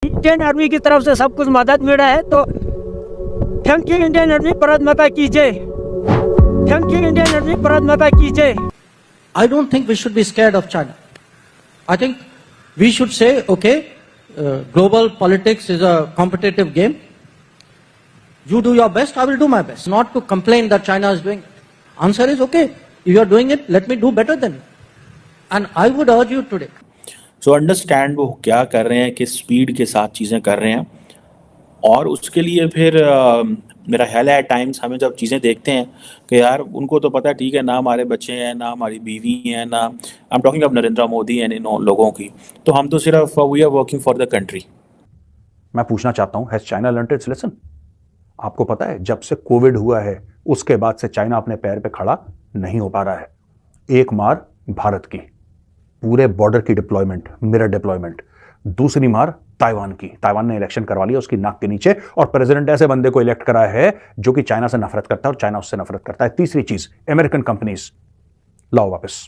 Indian army की तरफ से सब कुछ मदद मिला है, तो thank you Indian army, Bharat माता की जय। Thank you Indian army, Bharat माता की जय। I don't think we should be scared of China. I think we should say, okay, global politics is a competitive game. You do your best, I will do my best. Not to complain that China is doing it. Answer is, okay, if you are doing it, let me do better than you. And I would urge you today. So understand वो क्या कर रहे हैं, किस speed के साथ चीज़ें कर रहे हैं, और उसके लिए फिर मेरा ख्याल है एट टाइम्स हमें जब चीज़ें देखते हैं कि यार उनको तो पता है, ठीक है ना, हमारे बच्चे हैं ना, हमारी बीवी हैं ना, I am talking of Narendra Modi and इन लोगों की, तो हम तो सिर्फ we are working for the country. मैं पूछना चाहता हूं, has China learned its lesson? आपको पता है जब से कोविड हुआ है उसके बाद से चाइना अपने पैर पे खड़ा नहीं हो पा रहा है। एक मार भारत की, पूरे बॉर्डर की डिप्लॉयमेंट, मिरर डिप्लॉयमेंट। दूसरी मार ताइवान की, ताइवान ने इलेक्शन करवा लिया उसकी नाक के नीचे, और प्रेसिडेंट ऐसे बंदे को इलेक्ट कराया है जो कि चाइना से नफरत करता है और चाइना उससे नफरत करता है। तीसरी चीज, अमेरिकन कंपनीज लाओ वापस,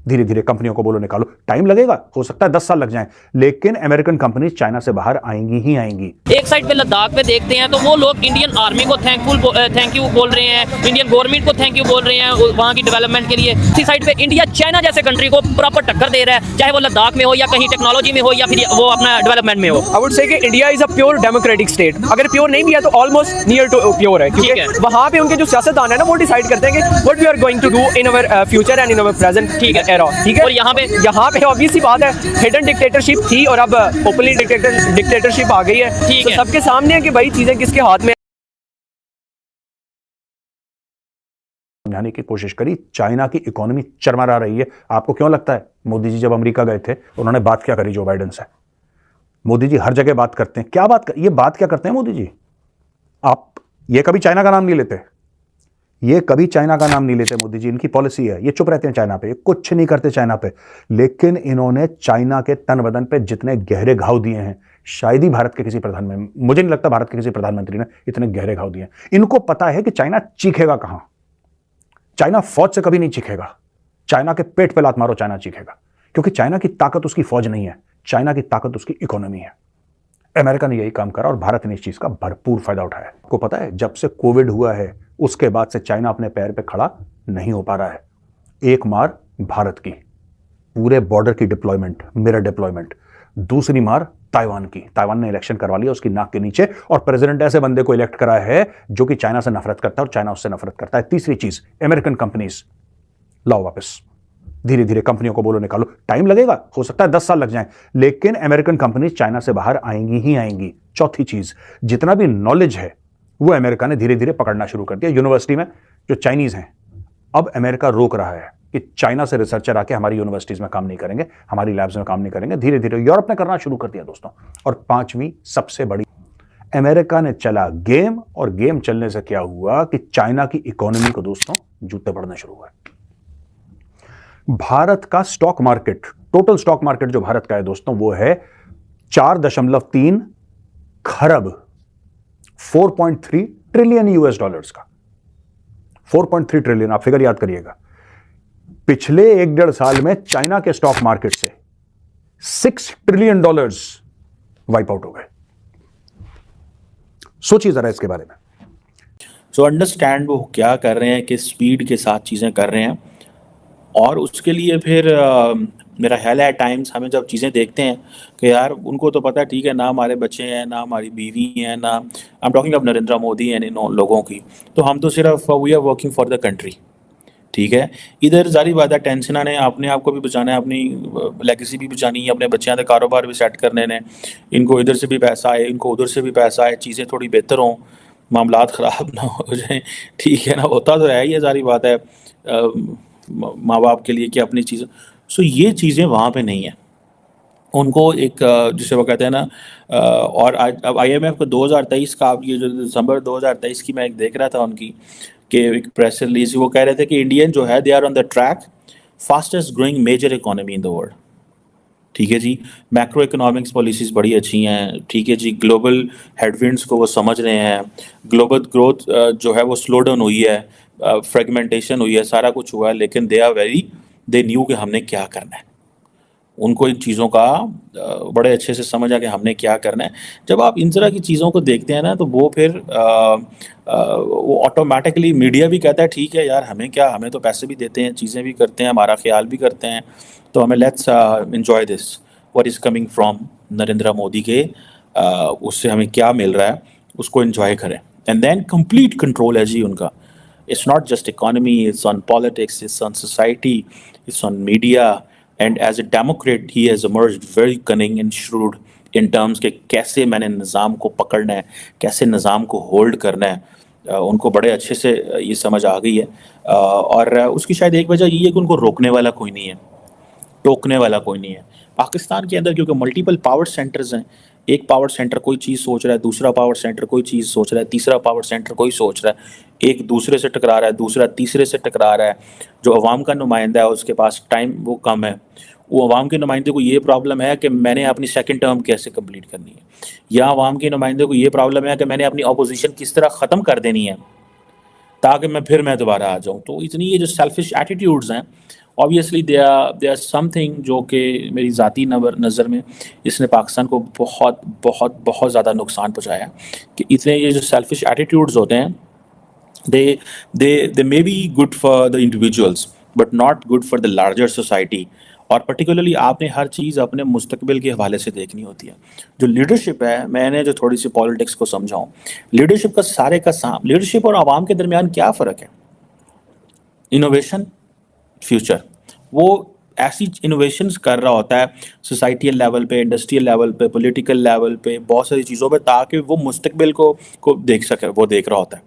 धीरे धीरे कंपनियों को बोलो निकालो। टाइम लगेगा, हो सकता है 10 साल लग जाएं, लेकिन अमेरिकन कंपनीज चाइना से बाहर आएंगी ही आएंगी। एक साइड पे लद्दाख पे देखते हैं तो वो लोग इंडियन आर्मी को थैंक यू बोल रहे हैं, इंडियन गवर्नमेंट को थैंक यू बोल रहे हैं वहाँ की डेवलपमेंट के लिए। इसी साइड पे इंडिया चाइना जैसे कंट्री को प्रॉपर टक्कर दे रहा है, चाहे वो लद्दाख में हो या कहीं टेक्नोलॉजी में हो या फिर वो अपना डेवलपमेंट में हो। आई वुड से कि India is a pure democratic state. अगर प्योर नहीं भी है तो ऑलमोस्ट नियर टू प्योर है, क्योंकि वहाँ पे उनके जो सियासतदान है ना वो डिसाइड करते हैं कि what we are going to do in our future and in our present era. ठीक है, और यहाँ पे ऑब्वियस सी बात है, हिडन डिक्टेटरशिप थी और अब ओपनली डिक्टेटरशिप आ गई है। ठीक तो है, सबके सामने है कि भाई चीजें किसके हाथ में। समझाने की कोशिश करी, चाइना की इकोनॉमी चरमरा रही है। आपको क्यों लगता है मोदी जी जब अमेरिका गए थे उन्होंने बात क्या करी जो बाइडेन से? मोदी जी हर जगह बात करते हैं, क्या ये बात क्या करते हैं मोदी जी? आप ये कभी चाइना का नाम नहीं लेते, ये कभी चाइना का नाम नहीं लेते मोदी जी, इनकी पॉलिसी है, ये चुप रहते हैं चाइना पे, ये कुछ नहीं करते चाइना पे। लेकिन इन्होंने चाइना के तन बदन पे जितने गहरे घाव दिए हैं, शायद ही भारत के किसी मुझे नहीं लगता भारत के किसी प्रधानमंत्री ने इतने गहरे घाव दिए हैं। इनको पता है कि चाइना चीखेगा कहां, चाइना फौज से कभी नहीं चीखेगा। चाइना के पेट पे लात मारो, चाइना चीखेगा, क्योंकि चाइना की ताकत उसकी फौज नहीं है, चाइना की ताकत उसकी इकोनॉमी है। अमेरिका ने यही काम करा और भारत ने इस चीज का भरपूर फायदा उठाया। आपको पता है जब से कोविड हुआ है उसके बाद से चाइना अपने पैर पे खड़ा नहीं हो पा रहा है। एक मार भारत की, पूरे बॉर्डर की डिप्लॉयमेंट, मिरर डिप्लॉयमेंट। दूसरी मार ताइवान की, ताइवान ने इलेक्शन करवा लिया उसकी नाक के नीचे, और प्रेसिडेंट ऐसे बंदे को इलेक्ट कराया है जो कि चाइना से नफरत करता है और चाइना उससे नफरत करता है। तीसरी चीज, अमेरिकन कंपनीज लाओ वापस, धीरे धीरे कंपनियों को बोलो निकालो। टाइम लगेगा, हो सकता है 10 साल लग जाएं, लेकिन अमेरिकन कंपनीज चाइना से बाहर आएंगी ही आएंगी। चौथी चीज, जितना भी नॉलेज है वो अमेरिका ने धीरे धीरे पकड़ना शुरू कर दिया। यूनिवर्सिटी में जो चाइनीज हैं, अब अमेरिका रोक रहा है कि चाइना से रिसर्चर आके हमारी यूनिवर्सिटीज में काम नहीं करेंगे, हमारी लैब्स में काम नहीं करेंगे। धीरे धीरे यूरोप ने करना शुरू कर दिया दोस्तों। और पांचवी सबसे बड़ी, अमेरिका ने चला गेम, और गेम चलने से क्या हुआ कि चाइना की इकोनॉमी को दोस्तों जूते पड़ने शुरू हुए। भारत का stock market, total stock market जो भारत का है दोस्तों, वो है 4.3 खरब, 4.3 ट्रिलियन यूएस डॉलर्स का। 4.3 ट्रिलियन, आप फिगर याद करिएगा। पिछले 1.5 साल में चाइना के स्टॉक मार्केट से 6 ट्रिलियन डॉलर्स वाइप आउट हो गए। सोचिए जरा इसके बारे में। सो अंडरस्टैंड वो क्या कर रहे हैं, किस स्पीड के साथ चीज़ें कर रहे हैं, और उसके लिए फिर मेरा ख्याल है एट टाइम्स हमें जब चीज़ें देखते हैं कि यार उनको तो पता है, ठीक है ना, हमारे बच्चे हैं ना, हमारी बीवी हैं ना, I am talking of Narendra Modi and इन लोगों की, तो हम तो सिर्फ we are working for the country. ठीक है, इधर जारी बात है टेंशन ने अपने आप को भी बचाना है, अपनी लेगेसी भी बचानी है, अपने बच्चों के कारोबार भी सेट करने ने, इनको इधर से भी पैसा आए, इनको उधर से भी पैसा आए, चीज़ें थोड़ी बेहतर हों, मामलात ख़राब ना हो जाए। ठीक है ना, होता तो है, ये सारी बात है माँ बाप के लिए कि अपनी चीज़ें। सो ये चीज़ें वहाँ पे नहीं है, उनको एक जिसे वो कहते हैं ना, और आज अब IMF को 2023 का, ये जो दिसंबर 2023 की मैं एक देख रहा था उनकी कि एक प्रेस रिलीज, वो कह रहे थे कि इंडियन जो है they are on the track fastest growing major economy in the world. ठीक है जी, मैक्रो इकोनॉमिक्स पॉलिसीज़ बड़ी अच्छी हैं। ठीक है जी, ग्लोबल हेडविंड्स को वो समझ रहे हैं, ग्लोबल ग्रोथ जो है वो स्लो डाउन हुई है, फ्रेगमेंटेशन हुई है, सारा कुछ हुआ है, लेकिन दे न्यू कि हमने क्या करना है। उनको इन चीज़ों का बड़े अच्छे से समझ आ कि हमने क्या करना है। जब आप इन तरह की चीज़ों को देखते हैं ना, तो वो फिर वो ऑटोमेटिकली मीडिया भी कहता है ठीक है यार, हमें क्या, हमें तो पैसे भी देते हैं, चीज़ें भी करते हैं, हमारा ख्याल भी करते हैं, तो हमें let's enjoy this what is coming from Narendra Modi के, उससे हमें क्या मिल रहा है उसको एंजॉय करें। एंड देन कंप्लीट कंट्रोल है जी उनका। It's not just economy, it's on politics, it's on society, it's on media. And as a Democrat, he has emerged very cunning and shrewd in terms के कैसे मैंने निज़ाम को पकड़ना है, कैसे निज़ाम को होल्ड करना है। उनको बड़े अच्छे से ये समझ आ गई है। और उसकी शायद एक वजह ये है कि उनको रोकने वाला कोई नहीं है, टोकने वाला कोई नहीं है। पाकिस्तान के अंदर क्योंकि मल्टीपल पावर सेंटर्स हैं, एक पावर सेंटर कोई चीज़ सोच रहा है, दूसरा पावर सेंटर कोई चीज़ सोच रहा है, तीसरा पावर सेंटर कोई सोच रहा है, एक दूसरे से टकरा रहा है, दूसरा तीसरे से टकरा रहा है। जो अवाम का नुमाइंदा है उसके पास टाइम वो कम है, वो अवाम के नुमाइंदे को ये प्रॉब्लम है कि मैंने अपनी सेकंड टर्म कैसे कंप्लीट करनी है, या अवाम के नुमाइंदे को ये प्रॉब्लम है कि मैंने अपनी अपोजिशन किस तरह ख़त्म कर देनी है ताकि मैं दोबारा आ जाऊँ। तो इतनी ये जो सेल्फिश एटीट्यूड्स हैं, ऑब्वियसली दे आर समथिंग जो कि मेरी ज़ाती नज़र में इसने पाकिस्तान को बहुत बहुत बहुत ज़्यादा नुकसान पहुँचाया है। कि इतने ये जो सेल्फिश एटीट्यूड्स होते हैं, they may be good for the individuals but not good for the larger society। और पर्टिकुलरली आपने हर चीज़ अपने मुस्तकबिल के हवाले से देखनी होती है। जो लीडरशिप है, मैंने जो थोड़ी सी पॉलिटिक्स को समझाऊँ, लीडरशिप का सारे का साम, लीडरशिप और आवाम के दरमियान क्या फ़र्क है? Innovation, future. वो ऐसी इनोवेशंस कर रहा होता है सोसाइटियल लेवल पे, इंडस्ट्रियल लेवल पे, पॉलिटिकल लेवल पे, बहुत सारी चीज़ों पे, ताकि वो मुस्तकबिल को देख सके। वो देख रहा होता है,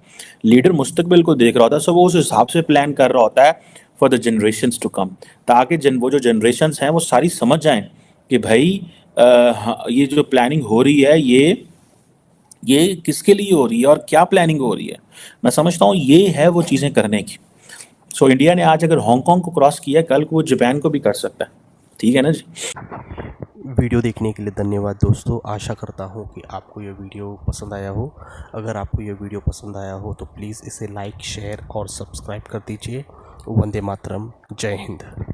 लीडर मुस्तकबिल को देख रहा होता है, सो वो उस हिसाब से प्लान कर रहा होता है for the generations to come, ताकि वो जो जनरेशन्स हैं वो सारी समझ जाएं कि भाई ये जो प्लानिंग हो रही है ये किसके लिए हो रही है और क्या प्लानिंग हो रही है। मैं समझता हूँ ये है वो चीज़ें करने की। सो इंडिया ने आज अगर हांगकांग को क्रॉस किया, कल को वो जापान को भी कर सकता है। ठीक है ना जी। वीडियो देखने के लिए धन्यवाद दोस्तों। आशा करता हूँ कि आपको ये वीडियो पसंद आया हो। अगर आपको ये वीडियो पसंद आया हो तो प्लीज़ इसे लाइक, शेयर और सब्सक्राइब कर दीजिए। वंदे मातरम। जय हिंद।